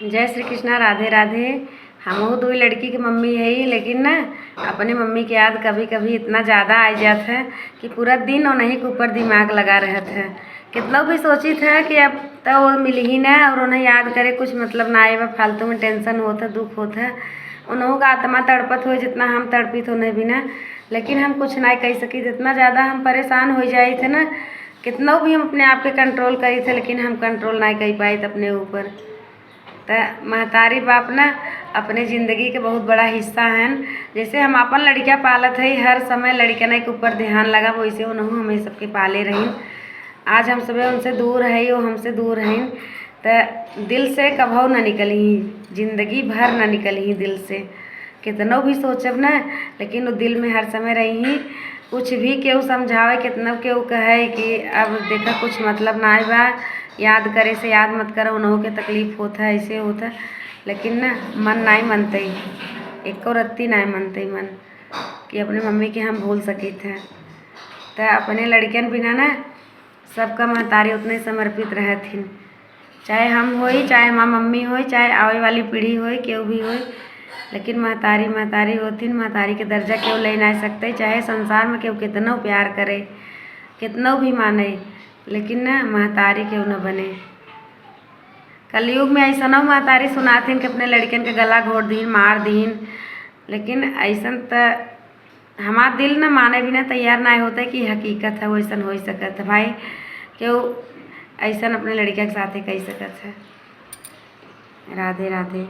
जय श्री कृष्णा। राधे राधे। हमहू दो लड़की की मम्मी है ही, लेकिन ना अपने मम्मी की याद कभी कभी इतना ज़्यादा आ जाता है कि पूरा दिन उन्हीं के ऊपर दिमाग लगा रहता है। कितना भी सोची था कि अब तो वो मिली ही ना और उन्हें याद करे कुछ मतलब ना आए, फालतू में टेंशन होता, दुख होता। उन्हों का आत्मा तड़पत हो जितना हम तड़पित होने भी ना, लेकिन हम कुछ ना कह सकी। जितना ज़्यादा हम परेशान हो जाए थे ना, कितना भी हम अपने आप के कंट्रोल करी थे, लेकिन हम कंट्रोल ना कर पाए थे अपने ऊपर। तो महतारी बाप ना अपने ज़िंदगी के बहुत बड़ा हिस्सा हैं। जैसे हम अपन लड़कियाँ पालत है, हर समय लड़कियाँ के ऊपर ध्यान लगा, वैसे उन्होंने हमें सबके पाले रही। आज हम सब उनसे दूर है, वो हमसे दूर हैं, तो दिल से कभू न निकली, ज़िंदगी भर न निकली दिल से। कितनों भी सोचब ना, लेकिन वो दिल में हर समय रही। कुछ भी केहू समझावे, कितना केहू कहे कि अब देखा कुछ मतलब ना बा, याद करे से याद मत करो, उन्हों के तकलीफ़ होता है, ऐसे होता। लेकिन ना मन नहीं मनते, एको रत्ती नहीं मनते मन कि अपने मम्मी के हम भूल सकी थे। तो अपने लड़कियन बिना ना सबका महतारी उतने समर्पित रहथिन, चाहे हम होई, चाहे हमार मम्मी होई, चाहे आवे वाली पीढ़ी होई, केहू भी होई। लेकिन महतारी महतारी होथिन, महतारी के दर्जा केहू ले नहीं सकते। चाहे संसार में केहू कितना प्यार करे, कितना भी माने, लेकिन ना महतारी केहू न बने। कलयुग में ऐसा न महतारी सुनाथिन कि अपने लड़कियन के गला घोट दीन, मार दीन। लेकिन ऐसा तो हमार दिल न माने भी ना तैयार ना होता कि हकीकत है, वैसा हो सकत है भाई। केहू ऐसा अपने लड़किया के साथ ही कह सकत है। राधे राधे।